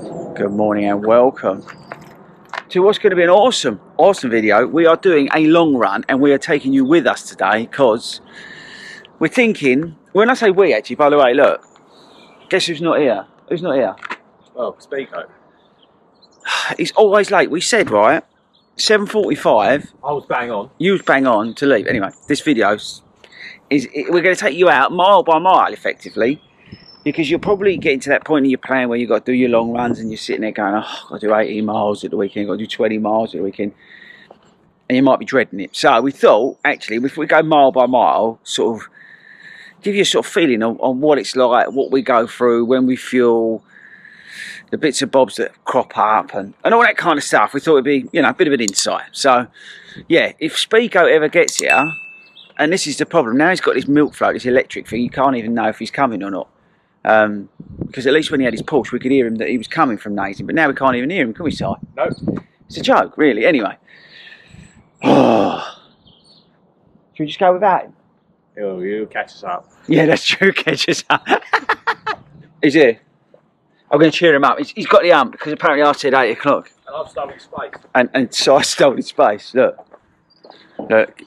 Good morning and welcome to what's going to be an awesome video. We are doing a long run and we are taking you with us today because we're thinking, when I say we actually, by the way, look, guess who's not here? Who's not here? Well, Speako. He's always late. We said, right, 7:45. I was bang on. You was bang on to leave. Anyway, this video is we're going to take you out mile by mile effectively, because you're probably getting to that point in your plan where you've got to do your long runs and you're sitting there going, oh, I've got to do 18 miles at the weekend, I've got to do 20 miles at the weekend, and you might be dreading it. So we thought, actually, if we go mile by mile, sort of give you a sort of feeling on what it's like, what we go through, when we fuel, the bits and bobs that crop up, and all that kind of stuff. We thought it'd be, you know, a bit of an insight. So, yeah, if Speako ever gets here, and this is the problem, now he's got this milk float, this electric thing, you can't even know if he's coming or not. Because at least when he had his Porsche, we could hear him that he was coming from Nazing, but now we can't even hear him, can we, Si? No. It's a joke, really. Anyway. Should we just go without him? He'll catch us up. Yeah, that's true, catch us up. He's here. I'm going to cheer him up. He's got the hump, because apparently I said 8 o'clock. And I've stolen space. And so I stole his space. Look,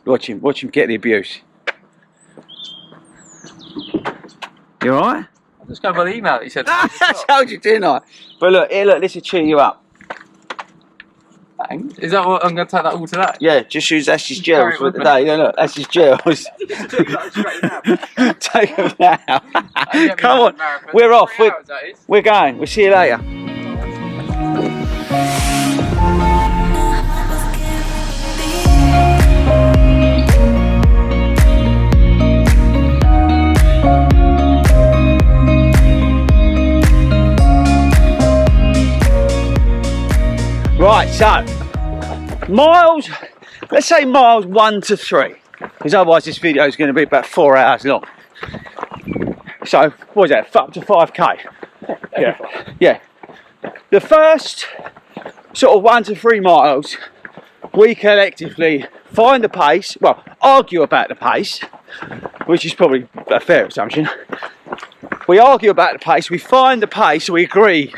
watch him get the abuse. You alright? I just got an email. He said, I told you, didn't I? But look, here, look, this will cheer you up. thanks. Is that what I'm going to take that all today? Yeah, just use Ash's gels for the day. Yeah, look, Ash's gels. Take them now. Come on, we're off. We're going. We'll see you later. Right, so miles, let's say miles 1 to 3, because otherwise this video is going to be about 4 hours long. So what is that, up to 5k? Yeah. The first sort of 1 to 3 miles, we collectively find the pace, well, argue about the pace, which is probably a fair assumption. We argue about the pace, we find the pace, we agree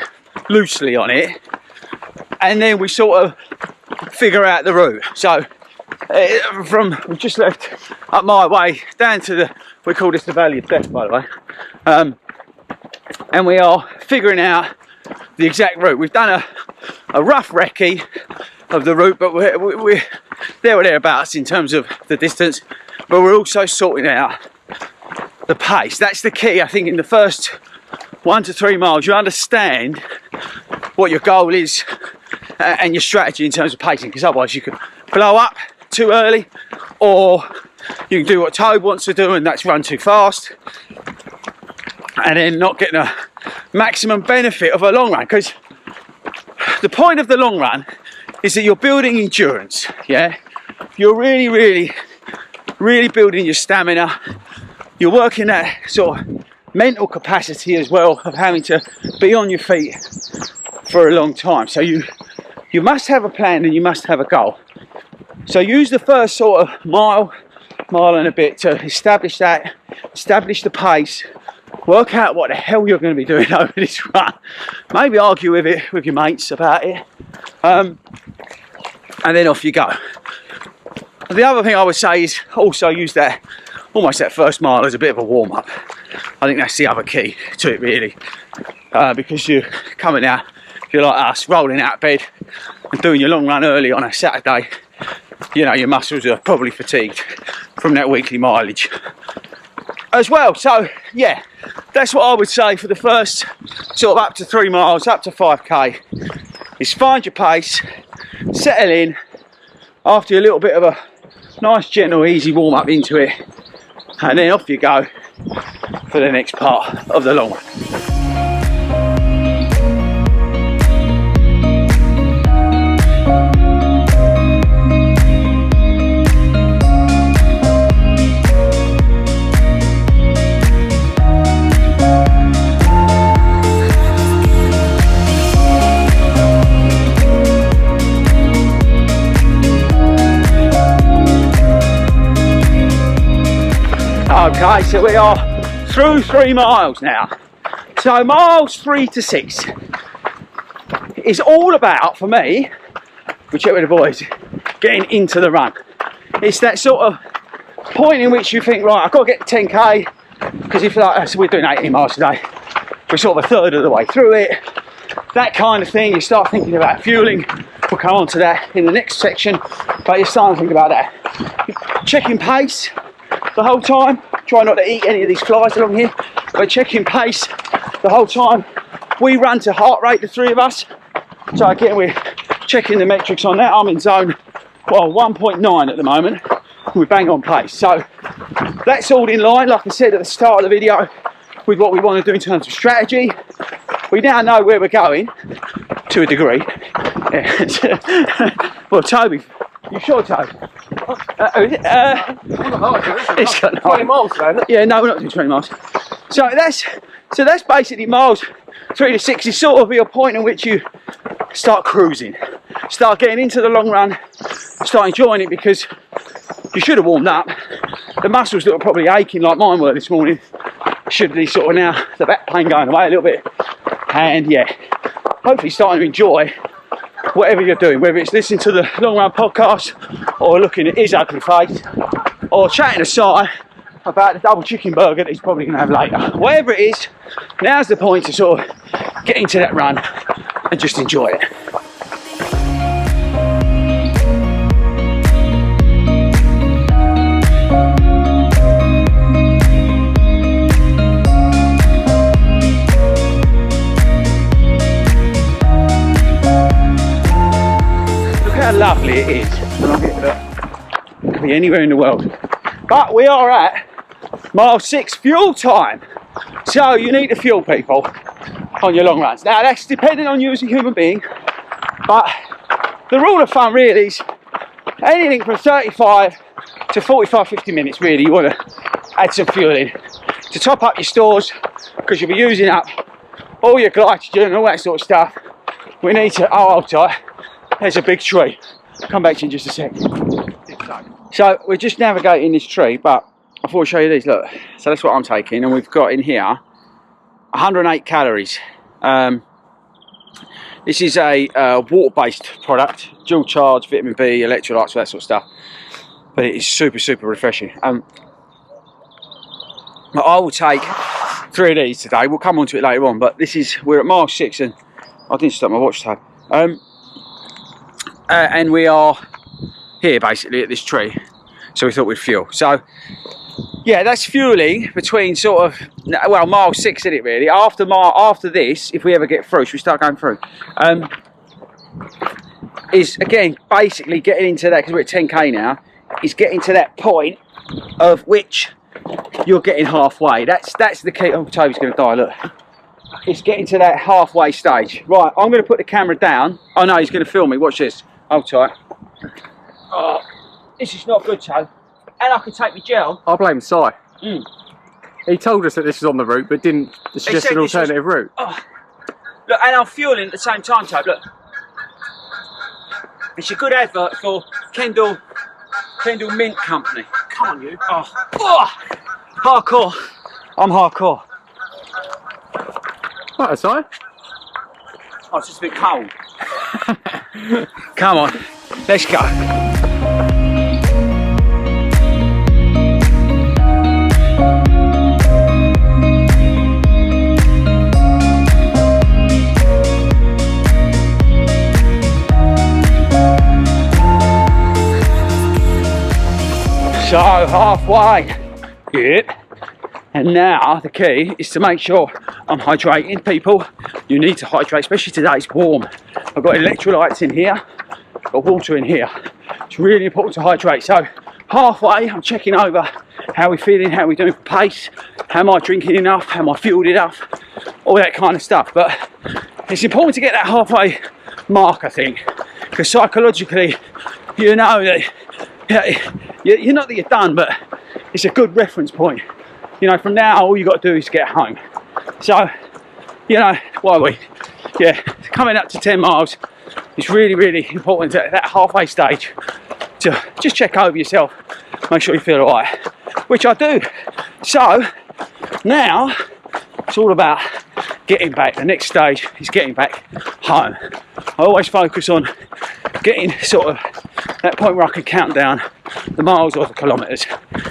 loosely on it, and then we sort of figure out the route. So we've just left up my way down to we call this the Valley of Death, by the way, and we are figuring out the exact route. We've done a rough recce of the route, but we're there or thereabouts in terms of the distance, but we're also sorting out the pace. That's the key, I think. In the first 1 to 3 miles, you understand what your goal is and your strategy in terms of pacing, because otherwise you could blow up too early, or you can do what Toad wants to do, and that's run too fast and then not getting a maximum benefit of a long run. Because the point of the long run is that you're building endurance. Yeah, you're really building your stamina. You're working that sort of mental capacity as well, of having to be on your feet for a long time. So you must have a plan and you must have a goal. So use the first sort of mile and a bit to establish the pace, work out what the hell you're going to be doing over this run, maybe argue with your mates about it, and then off you go. The other thing I would say is also use almost that first mile as a bit of a warm-up. I think that's the other key to it, really, because you're coming out, if you're like us, rolling out of bed and doing your long run early on a Saturday, you know, your muscles are probably fatigued from that weekly mileage as well. So yeah, that's what I would say for the first sort of up to 3 miles, up to 5k, is find your pace, settle in after a little bit of a nice gentle easy warm up into it, and then off you go for the next part of the long run. Okay, so we are through 3 miles now. So miles 3 to 6. it's all about, for me, whichever of the boys, getting into the run. It's that sort of point in which you think, right, I've got to get 10k, because if like, so we're doing 80 miles today, we're sort of a third of the way through it, that kind of thing. You start thinking about fueling. We'll come on to that in the next section, but you're starting to think about that. Checking pace the whole time. Try not to eat any of these flies along here, but checking pace the whole time. We run to heart rate, the three of us. So again, we're checking the metrics on that. I'm in zone, well, 1.9 at the moment. We're bang on pace. So that's all in line, like I said at the start of the video, with what we want to do in terms of strategy. We now know where we're going, to a degree. Well, Toby, you sure, Toby? It's got 20 miles, man. Yeah, no, we're not doing 20 miles. So that's basically miles 3 to 6 is sort of your point in which you start cruising, start getting into the long run, start enjoying it, because you should have warmed up. The muscles that were probably aching like mine were this morning should be sort of now, the back pain going away a little bit. And yeah, hopefully starting to enjoy whatever you're doing, whether it's listening to the Long Run podcast or looking at his ugly face or chatting aside about the double chicken burger that he's probably going to have later. Whatever it is, now's the point to sort of get into that run and just enjoy it. How lovely it is. It could be anywhere in the world. But we are at mile 6 fuel time. So you need to fuel, people, on your long runs. Now that's depending on you as a human being. But the rule of thumb really is anything from 35 to 45, 50 minutes really. You want to add some fuel in to top up your stores, because you'll be using up all your glycogen and all that sort of stuff. We need to, oh, hold tight. There's a big tree. I'll come back to you in just a sec. So we're just navigating this tree, but I thought I'd show you these. Look, so that's what I'm taking, and we've got in here 108 calories. This is a water-based product, dual charge, vitamin B, electrolytes, that sort of stuff. But it is super, super refreshing. I will take 3 of these today. We'll come on to it later on, but this is, we're at mile 6, and I didn't stop my watch time. And we are here basically at this tree, so we thought we'd fuel. So yeah, that's fueling between sort of, well, mile 6 in it really. After this, if we ever get through, should we start going through? Is again basically getting into that, because we're at 10k now, is getting to that point of which you're getting halfway. That's the key. Oh, Toby's going to die, look. It's getting to that halfway stage. Right, I'm going to put the camera down. Oh no, he's going to film me. Watch this. Hold tight. Oh, this is not good, Toby. And I could take my gel. I blame Si. He told us that this is on the route, but didn't suggest an alternative route. Oh. Look, and I'm fueling at the same time, Toby. Look. It's a good advert for Kendall Mint Company. Come on, you. Oh. Hardcore. I'm hardcore. Right, Si. Oh, it's just a bit cold. Come on, let's go. So halfway, good. And now the key is to make sure I'm hydrating, people. You need to hydrate, especially today it's warm. I've got electrolytes in here, got water in here. It's really important to hydrate. So halfway, I'm checking over how we're feeling, how we're doing for pace, how am I drinking enough, how am I fueled enough, all that kind of stuff. But it's important to get that halfway mark, I think, because psychologically, you know that, you're not that you're done, but it's a good reference point. You know, from now, all you got to do is get home. So, you know, coming up to 10 miles, it's really, really important at that halfway stage to just check over yourself, make sure you feel all right, which I do. So, now, it's all about getting back. The next stage is getting back home. I always focus on getting sort of that point where I can count down the miles or the kilometres,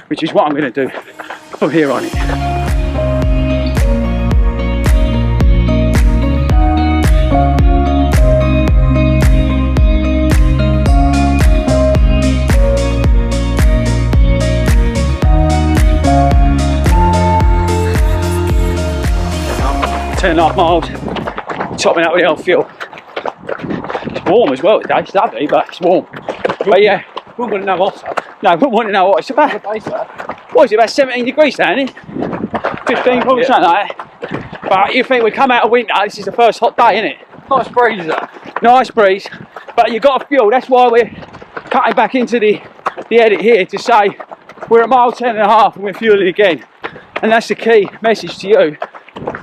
which is what I'm going to do from here on in. Ten and a half miles, topping up with the old fuel. It's warm as well today, it's lovely, but it's warm. But yeah, We wouldn't know what's up. no, we want to know what it's about. What is it, about 17 degrees down here? 15, probably something like that. But you think we come out of winter, this is the first hot day, isn't it? Nice breeze that. Nice breeze, but you've got to fuel. That's why we're cutting back into the edit here to say we're at mile 10 and a half and we're fueling again. And that's the key message to you.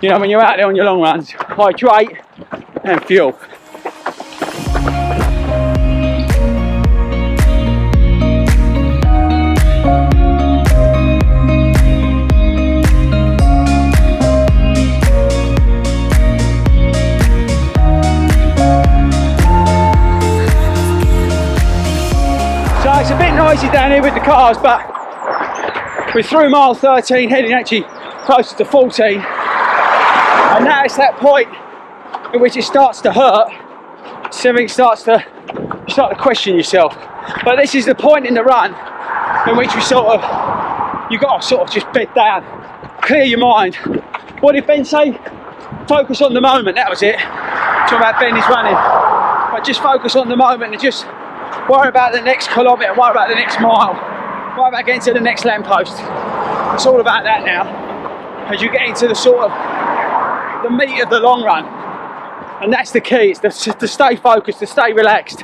You know, when you're out there on your long runs, hydrate and fuel. So it's a bit noisy down here with the cars, but we're through mile 13, heading actually closer to 14. And now it's that point in which it starts to hurt. Something you start to question yourself. But this is the point in the run in which you've got to sort of just bed down, clear your mind. What did Ben say? Focus on the moment, that was it. Talking about Ben is running. But just focus on the moment and just worry about the next kilometre, worry about the next mile, worry about getting to the next lamppost. It's all about that now. As you get into the sort of the meat of the long run, and that's the key. It's to stay focused, to stay relaxed.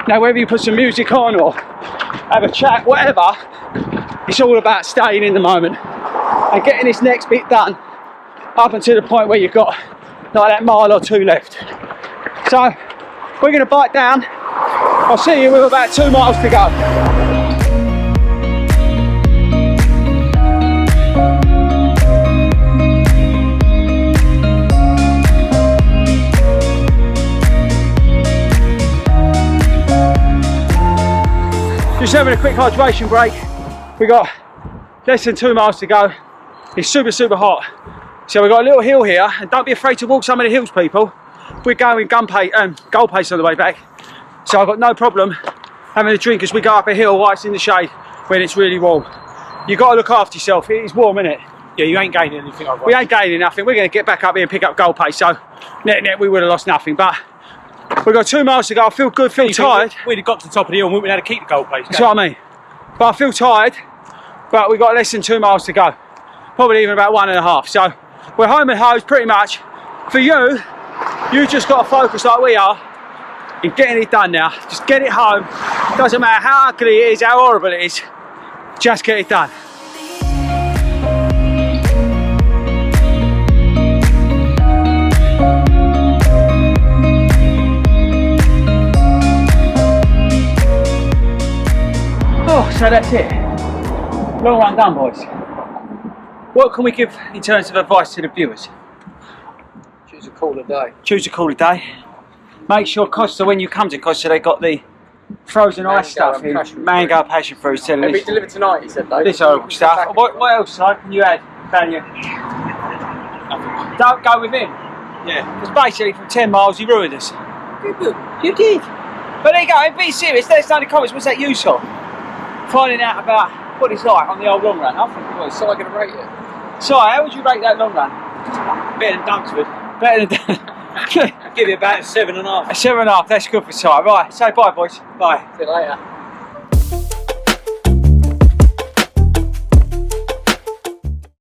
Now, whether you put some music on or have a chat, whatever, it's all about staying in the moment and getting this next bit done up until the point where you've got like that mile or two left. So we're going to bite down. I'll see you with about 2 miles to go. Just having a quick hydration break. We got less than 2 miles to go. It's super, super hot. So we've got a little hill here, and don't be afraid to walk some of the hills, people. We're going goal pace on the way back. So I've got no problem having a drink as we go up a hill while it's in the shade when it's really warm. You've got to look after yourself. It is warm, isn't it? Yeah, you ain't gaining anything. We ain't gaining nothing. We're going to get back up here and pick up goal pace. So net we would have lost nothing. But we've got 2 miles to go. I feel good, feel tired. We'd have got to the top of the hill and we would have to keep the goal pace. That's what I mean. But I feel tired, but we've got less than 2 miles to go. Probably even about 1.5. So we're home and hosed pretty much. For you, you've just got to focus like we are in getting it done now. Just get it home. Doesn't matter how ugly it is, how horrible it is. Just get it done. Oh, so that's it. Long run done, boys. What can we give in terms of advice to the viewers? Choose a cooler day. Choose a cooler day. Make sure Costa, when you come to Costa, they got the frozen ice stuff in. Mango, passion fruit, It'll be delivered tonight, he said though. This horrible stuff. What else, Si, can you add, Daniel? Don't go with him. Yeah. Because basically, from 10 miles, he ruined us. You did. But there you go, be serious. Let us know in the comments, what's that you saw? Finding out about what it's like on the old long run. I think it was. So I'm going to rate it. Si, how would you rate that long run? Better than Dunsford. Better than I'd give you about 7.5. a 7.5, that's good for Si. Right, say bye, boys. Bye. See you later.